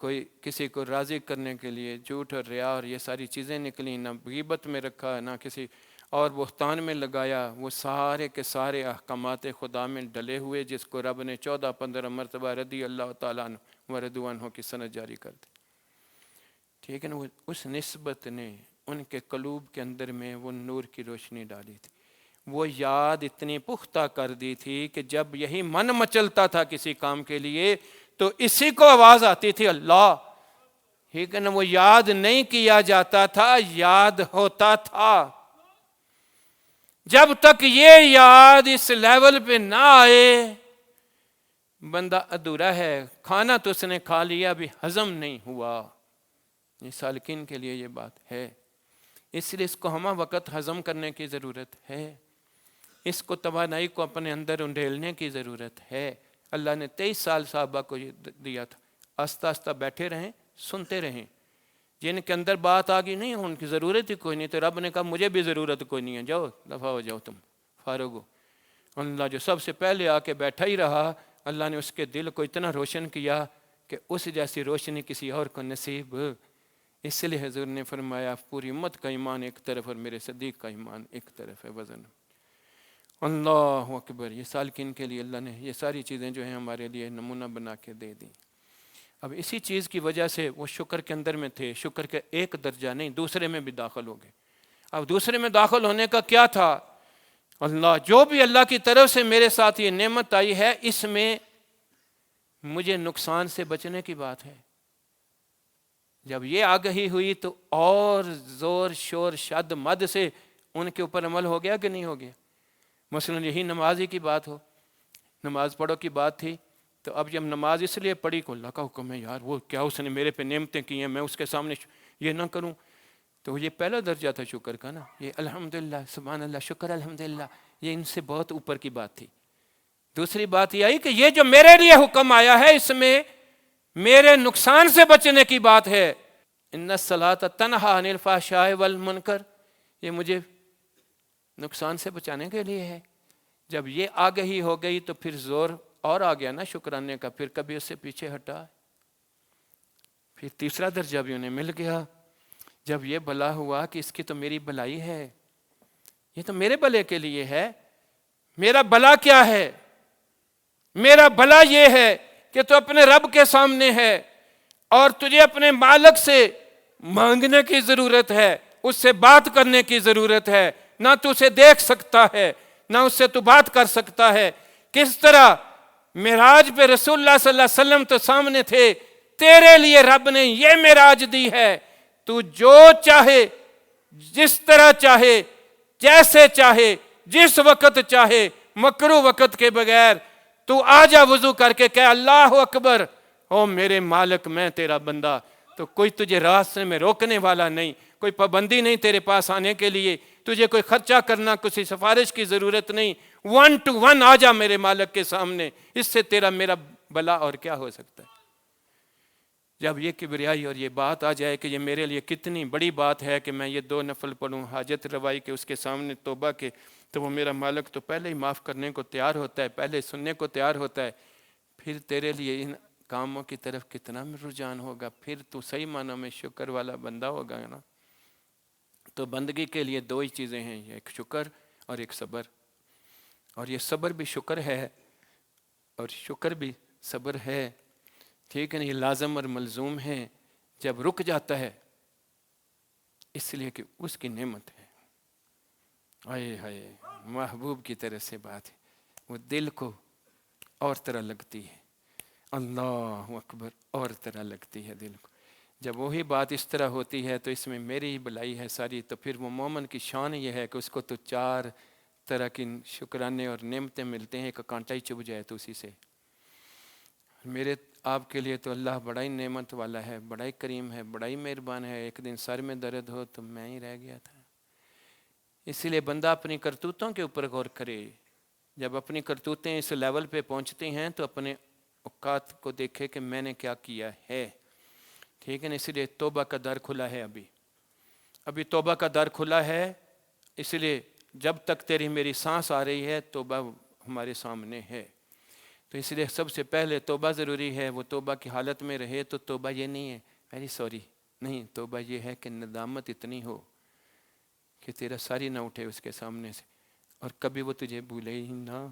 کوئی کسی کو راضی کرنے کے لیے جھوٹ اور ریا اور یہ ساری چیزیں نکلیں، نہ غیبت میں رکھا، نہ کسی اور بہتان میں لگایا۔ وہ سارے کے سارے احکامات خدا میں ڈلے ہوئے، جس کو رب نے 14-15 مرتبہ رضی اللہ تعالیٰ عنہ و رضوا عنہ کی سند جاری کر دی، ٹھیک ہے نا؟ اس نسبت نے ان کے قلوب کے اندر میں وہ نور کی روشنی ڈالی تھی، وہ یاد اتنی پختہ کر دی تھی کہ جب یہی من مچلتا تھا کسی کام کے لیے تو اسی کو آواز آتی تھی اللہ، ٹھیک ہے نا؟ وہ یاد نہیں کیا جاتا تھا، یاد ہوتا تھا۔ جب تک یہ یاد اس لیول پہ نہ آئے بندہ ادھورا ہے، کھانا تو اس نے کھا لیا، ابھی ہضم نہیں ہوا۔ یہ سالکین کے لیے یہ بات ہے، اس لیے اس کو ہمہ وقت ہضم کرنے کی ضرورت ہے، اس کو توانائی کو اپنے اندر انڈیلنے کی ضرورت ہے۔ اللہ نے 23 سال صحابہ کو یہ دیا تھا، آہستہ آہستہ بیٹھے رہیں، سنتے رہیں۔ جن کے اندر بات آ گئی نہیں، ان کی ضرورت ہی کوئی نہیں، تو رب نے کہا مجھے بھی ضرورت کوئی نہیں ہے، جاؤ دفع ہو جاؤ، تم فارغ ہو۔ اللہ جو سب سے پہلے آ کے بیٹھا ہی رہا، اللہ نے اس کے دل کو اتنا روشن کیا کہ اس جیسی روشنی کسی اور کو نصیب۔ اس لیے حضور نے فرمایا پوری امت کا ایمان ایک طرف اور میرے صدیق کا ایمان ایک طرف ہے، وزن۔ اللہ اکبر۔ یہ سالکین کے لیے اللہ نے یہ ساری چیزیں جو ہیں ہمارے لیے نمونہ بنا کے دے دیں۔ اب اسی چیز کی وجہ سے وہ شکر کے اندر میں تھے، شکر کے ایک درجہ نہیں دوسرے میں بھی داخل ہو گئے۔ اب دوسرے میں داخل ہونے کا کیا تھا؟ اللہ جو بھی اللہ کی طرف سے میرے ساتھ یہ نعمت آئی ہے، اس میں مجھے نقصان سے بچنے کی بات ہے۔ جب یہ آگہی ہوئی تو اور زور شور شد مد سے ان کے اوپر عمل ہو گیا کہ نہیں ہو گیا؟ مثلا یہی نماز ہی کی بات ہو، نماز پڑھو کی بات تھی، تو اب جب نماز اس لیے پڑھی کہ اللہ کا حکم ہے، یار وہ کیا اس نے میرے پہ نعمتیں کی ہیں، میں اس کے سامنے یہ نہ کروں، تو یہ پہلا درجہ تھا شکر کا نا، یہ الحمدللہ سبحان اللہ شکر الحمدللہ، یہ ان سے بہت اوپر کی بات تھی۔ دوسری بات یہ آئی کہ یہ جو میرے لیے حکم آیا ہے، اس میں میرے نقصان سے بچنے کی بات ہے۔ ان الصلاۃ تنہی عن الفحشاء والمنکر، یہ مجھے نقصان سے بچانے کے لیے ہے۔ جب یہ آگہی ہو گئی تو پھر زور اور آ گیا نا شکرانے کا، پھر کبھی اس سے پیچھے ہٹا۔ پھر تیسرا درجہ بھی انہیں مل گیا، جب یہ بلا ہوا کہ اس کی تو میری بلائی ہے، یہ تو میرے بلے کے لیے ہے۔ میرا بلا کیا ہے؟ میرا بلا یہ ہے کہ تو اپنے رب کے سامنے ہے اور تجھے اپنے مالک سے مانگنے کی ضرورت ہے، اس سے بات کرنے کی ضرورت ہے۔ نہ تو اسے دیکھ سکتا ہے، نہ اس سے تو بات کر سکتا ہے۔ کس طرح معراج پہ رسول اللہ صلی اللہ علیہ وسلم تو سامنے تھے، تیرے لیے رب نے یہ معراج دی ہے، تو جو چاہے، جس طرح چاہے، جیسے چاہے، جس وقت چاہے، مکروہ وقت کے بغیر تو آ جا وضو کر کے کہہ اللہ اکبر، او میرے مالک میں تیرا بندہ۔ تو کوئی تجھے راستے میں روکنے والا نہیں، کوئی پابندی نہیں تیرے پاس آنے کے لیے، تجھے کوئی خرچہ کرنا، کسی سفارش کی ضرورت نہیں، 1 to 1 آ جا میرے مالک کے سامنے۔ اس سے تیرا میرا بلا اور کیا ہو سکتا ہے؟ جب یہ کبریائی اور یہ بات آ جائے کہ یہ میرے لیے کتنی بڑی بات ہے کہ میں یہ 2 نفل پڑھوں حاجت روائی کے اس کے سامنے توبہ کے، تو وہ میرا مالک تو پہلے ہی معاف کرنے کو تیار ہوتا ہے، پہلے سننے کو تیار ہوتا ہے۔ پھر تیرے لیے ان کاموں کی طرف کتنا رجحان ہوگا، پھر تو صحیح معنوں میں شکر والا بندہ ہوگا نا۔ تو بندگی کے لیے 2 ہی چیزیں ہیں، ایک شکر اور ایک صبر، اور یہ صبر بھی شکر ہے اور شکر بھی صبر ہے، ٹھیک ہے نا؟ یہ لازم اور ملزوم ہے۔ جب رک جاتا ہے اس لیے کہ اس کی نعمت ہے، آئے ہائے محبوب کی طرح سے بات ہے، وہ دل کو اور طرح لگتی ہے، اللہ اکبر، اور طرح لگتی ہے دل کو۔ جب وہی بات اس طرح ہوتی ہے تو اس میں میری ہی بلائی ہے ساری، تو پھر وہ مومن کی شان یہ ہے کہ اس کو تو 4 طرح کی شکرانے اور نعمتیں ملتے ہیں، ایک کانٹا ہی چبھ جائے تو اسی سے۔ میرے آپ کے لیے تو اللہ بڑا ہی نعمت والا ہے، بڑا ہی کریم ہے، بڑا ہی مہربان ہے۔ ایک دن سر میں درد ہو تو میں ہی رہ گیا تھا۔ اسی لیے بندہ اپنی کرتوتوں کے اوپر غور کرے۔ جب اپنی کرتوتیں اس لیول پہ پہنچتی ہیں تو اپنے اوقات کو دیکھے کہ میں نے کیا کیا ہے، ٹھیک ہے نا؟ اسی لیے توبہ کا در کھلا ہے، ابھی توبہ کا در کھلا ہے، اس لیے جب تک تیری میری سانس آ رہی ہے توبہ ہمارے سامنے ہے۔ تو اس لیے سب سے پہلے توبہ ضروری ہے۔ وہ توبہ کی حالت میں رہے تو توبہ یہ نہیں ہے ویری سوری، نہیں، توبہ یہ ہے کہ ندامت اتنی ہو کہ تیرا ساری نہ اٹھے اس کے سامنے سے، اور کبھی وہ تجھے بھولے ہی نہ،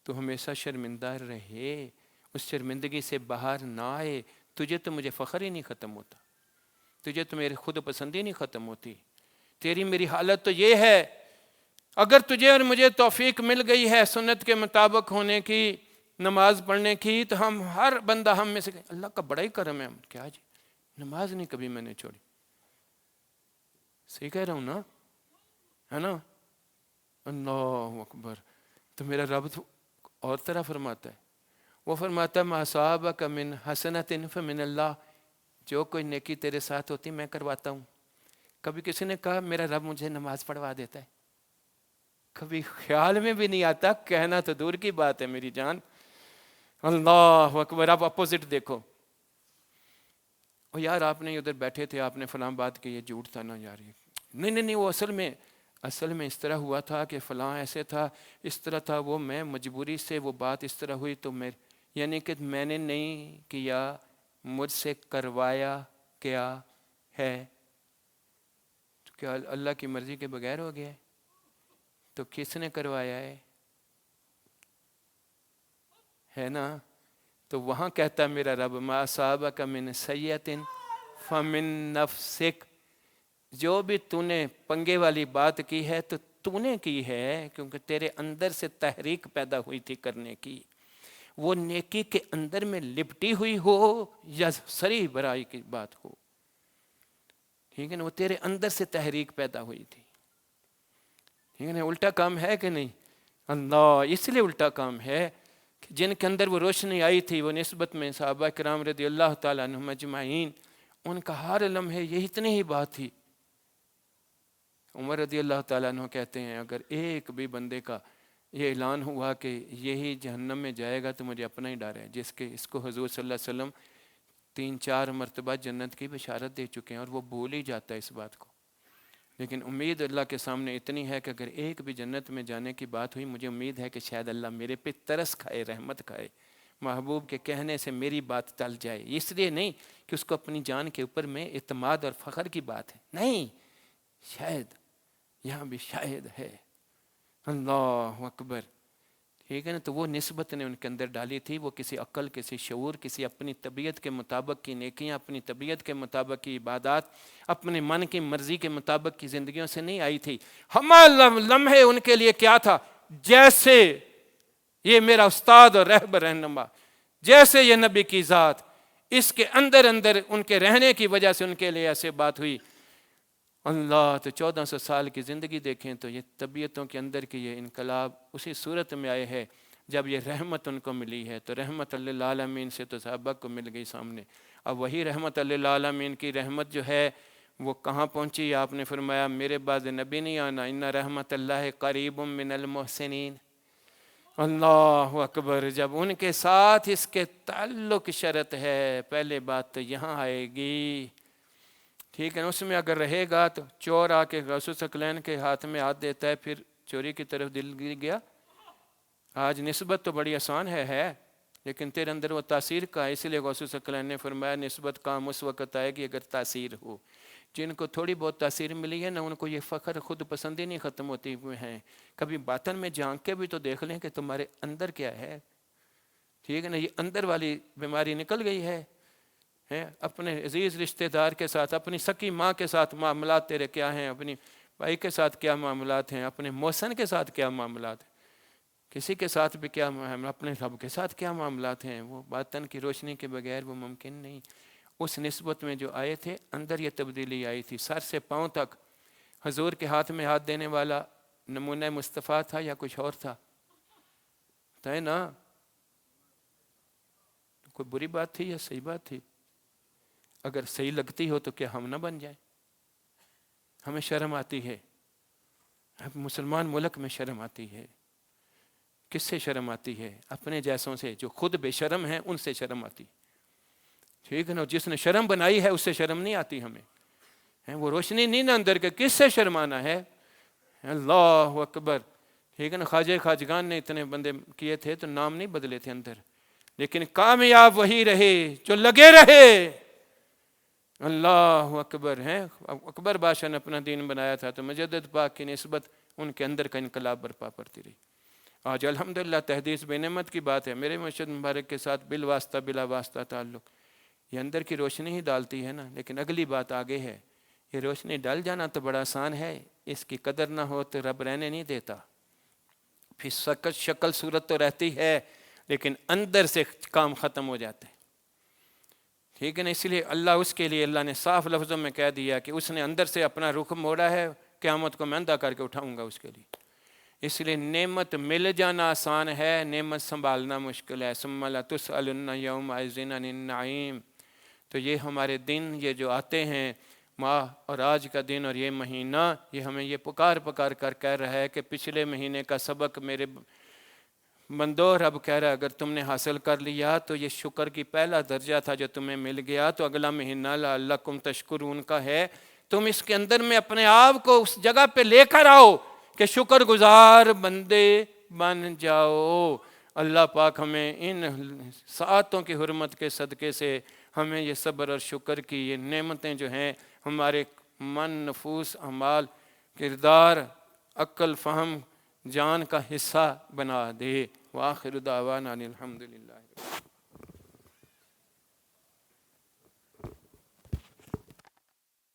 تو ہمیشہ شرمندہ رہے، اس شرمندگی سے باہر نہ آئے۔ تجھے تو مجھے فخر ہی نہیں ختم ہوتا، تجھے تو میرے خود پسندی نہیں ختم ہوتی۔ تیری میری حالت تو یہ ہے، اگر تجھے اور مجھے توفیق مل گئی ہے سنت کے مطابق ہونے کی، نماز پڑھنے کی، تو ہم ہر بندہ ہم میں سے کہے اللہ کا بڑا ہی کرم ہے، کیا جی نماز نہیں کبھی میں نے چھوڑی، صحیح کہہ رہا ہوں نا، ہے نا؟ اللہ اکبر۔ تو میرا رب اور طرح فرماتا ہے، وہ فرماتا ہے ما اصابک من حسنۃ فمن اللہ، جو کوئی نیکی تیرے ساتھ ہوتی میں کرواتا ہوں، کبھی کسی نے کہا میرا رب مجھے نماز پڑھوا دیتا ہے؟ کبھی خیال میں بھی نہیں آتا، کہنا تو دور کی بات ہے میری جان۔ اللہ اکبر۔ آپ اپوزٹ دیکھو، یار آپ نے ادھر بیٹھے تھے، آپ نے فلاں بات کی، یہ جھوٹ تھا نا یار، نہیں وہ اصل میں اس طرح ہوا تھا کہ فلاں ایسے تھا، اس طرح تھا، وہ میں مجبوری سے وہ بات اس طرح ہوئی تو میں، یعنی کہ میں نے نہیں کیا، مجھ سے کروایا کیا ہے؟ تو کیا اللہ کی مرضی کے بغیر ہو گیا ہے؟ تو کس نے کروایا ہے نا؟ تو وہاں کہتا ہے میرا رب ما اصابک من سیئۃ فمن نفسک، جو بھی تو نے پنگے والی بات کی ہے تو نے کی ہے، کیونکہ تیرے اندر سے تحریک پیدا ہوئی تھی کرنے کی، وہ نیکی کے اندر میں لپٹی ہوئی ہو یا صریح برائی کی بات ہو، ٹھیک ہے نا، وہ تیرے اندر سے تحریک پیدا ہوئی تھی، ٹھیک ہے نا۔ الٹا کام ہے کہ نہیں؟ اللہ، اس لیے الٹا کام ہے کہ جن کے اندر وہ روشنی آئی تھی، وہ نسبت میں صحابہ کرام رضی اللہ تعالیٰ عنہم اجمعین، ان کا ہر لمحے یہ اتنی ہی بات تھی۔ عمر رضی اللہ تعالیٰ عنہ کہتے ہیں اگر ایک بھی بندے کا یہ اعلان ہوا کہ یہی جہنم میں جائے گا تو مجھے اپنا ہی ڈر ہے، جس کے اس کو حضور صلی اللہ علیہ وسلم 3-4 مرتبہ جنت کی بشارت دے چکے ہیں اور وہ بھول ہی جاتا ہے اس بات کو، لیکن امید اللہ کے سامنے اتنی ہے کہ اگر ایک بھی جنت میں جانے کی بات ہوئی، مجھے امید ہے کہ شاید اللہ میرے پہ ترس کھائے، رحمت کھائے، محبوب کے کہنے سے میری بات ٹل جائے، اس لیے نہیں کہ اس کو اپنی جان کے اوپر میں اعتماد اور فخر کی بات ہے، نہیں، شاید یہاں بھی شاید ہے۔ اللہ اکبر، ٹھیک ہے نا۔ تو وہ نسبت نے ان کے اندر ڈالی تھی، وہ کسی عقل، کسی شعور، کسی اپنی طبیعت کے مطابق کی نیکیاں، اپنی طبیعت کے مطابق کی عبادات، اپنے من کی مرضی کے مطابق کی زندگیوں سے نہیں آئی تھی۔ ہمارا لمحے ان کے لیے کیا تھا؟ جیسے یہ میرا استاد اور رہبر رہنما، جیسے یہ نبی کی ذات، اس کے اندر ان کے رہنے کی وجہ سے ان کے لیے ایسے بات ہوئی۔ اللہ، تو 1400 سال کی زندگی دیکھیں تو یہ طبیعتوں کے اندر کی یہ انقلاب اسی صورت میں آئے ہے جب یہ رحمت ان کو ملی ہے۔ تو رحمت للعالمین سے تو صحابہ کو مل گئی سامنے، اب وہی رحمت للعالمین کی رحمت جو ہے وہ کہاں پہنچی؟ آپ نے فرمایا میرے بعد نبی نہیں آنا، ان رحمت اللہ قریب من المحسنین۔ اللہ اکبر، جب ان کے ساتھ اس کے تعلق شرط ہے، پہلے بات تو یہاں آئے گی، ٹھیک ہے نا۔ اس میں اگر رہے گا تو چور آ کے غوث ثقلین کے ہاتھ میں ہاتھ دیتا ہے، پھر چوری کی طرف دل گیا۔ آج نسبت تو بڑی آسان ہے لیکن تیرے اندر وہ تاثیر کا ہے، اس لیے غوث ثقلین نے فرمایا نسبت کام اس وقت آئے گی اگر تاثیر ہو۔ جن کو تھوڑی بہت تاثیر ملی ہے نا، ان کو یہ فخر خود پسندی نہیں ختم ہوتی ہوئے ہیں، کبھی باطن میں جھانک کے بھی تو دیکھ لیں کہ تمہارے اندر کیا ہے، ٹھیک ہے نا۔ یہ اندر والی بیماری نکل گئی ہے، اپنے عزیز رشتہ دار کے ساتھ، اپنی سکی ماں کے ساتھ معاملات تیرے کیا ہیں، اپنی بھائی کے ساتھ کیا معاملات ہیں، اپنے محسن کے ساتھ کیا معاملات ہیں، کسی کے ساتھ بھی کیا، اپنے رب کے ساتھ کیا معاملات ہیں، وہ باطن کی روشنی کے بغیر وہ ممکن نہیں۔ اس نسبت میں جو آئے تھے اندر یہ تبدیلی آئی تھی، سر سے پاؤں تک حضور کے ہاتھ میں ہاتھ دینے والا نمونہ مصطفیٰ تھا یا کچھ اور تھا؟ بتائیں نا، کوئی بری بات تھی یا صحیح بات تھی؟ اگر صحیح لگتی ہو تو کیا ہم نہ بن جائیں؟ ہمیں شرم آتی ہے، مسلمان ملک میں شرم آتی ہے۔ کس سے شرم آتی ہے؟ اپنے جیسوں سے، جو خود بے شرم ہیں ان سے شرم آتی، ٹھیک ہے نا۔ جس نے شرم بنائی ہے اس سے شرم نہیں آتی ہمیں، وہ روشنی نہیں نا اندر کے، کس سے شرمانا ہے؟ اللہ اکبر، ٹھیک ہے نا۔ خواجہ خواجگان نے اتنے بندے کیے تھے تو نام نہیں بدلے تھے اندر، لیکن کامیاب وہی رہے جو لگے رہے۔ اللہ اکبر، ہیں اکبر بادشاہ نے اپنا دین بنایا تھا تو مجدد پاک کی نسبت ان کے اندر کا انقلاب برپا پڑتی رہی۔ آج الحمدللہ تحدیث بے نعمت کی بات ہے، میرے مرشد مبارک کے ساتھ بالواسطہ بلا واسطہ تعلق، یہ اندر کی روشنی ہی ڈالتی ہے نا۔ لیکن اگلی بات آگے ہے، یہ روشنی ڈال جانا تو بڑا آسان ہے، اس کی قدر نہ ہو تو رب رہنے نہیں دیتا، پھر شکل صورت تو رہتی ہے لیکن اندر سے کام ختم ہو جاتے ہیں، ٹھیک ہے نا۔ اس لیے اس کے لیے اللہ نے صاف لفظوں میں کہہ دیا کہ اس نے اندر سے اپنا رخ موڑا ہے، قیامت کو میں اندھا کر کے اٹھاؤں گا اس کے لیے۔ اس لیے نعمت مل جانا آسان ہے، نعمت سنبھالنا مشکل ہے۔ ثم لتسألن یومئذ عن النعیم۔ تو یہ ہمارے دن یہ جو آتے ہیں ماہ اور آج کا دن اور یہ مہینہ یہ ہمیں یہ پکار کر کہہ رہا ہے کہ پچھلے مہینے کا سبق میرے بندو رب کہہ رہا ہے اگر تم نے حاصل کر لیا تو یہ شکر کی پہلا درجہ تھا جو تمہیں مل گیا، تو اگلا مہینہ لعلکم تشکرون کا ہے، تم اس کے اندر میں اپنے آپ کو اس جگہ پہ لے کر آؤ کہ شکر گزار بندے بن جاؤ۔ اللہ پاک ہمیں ان ساعتوں کی حرمت کے صدقے سے ہمیں یہ صبر اور شکر کی یہ نعمتیں جو ہیں ہمارے من، نفوس، اعمال، کردار، عقل، فہم، جان کا حصہ بنا دے۔ وآخر دعوانا الحمدللہ۔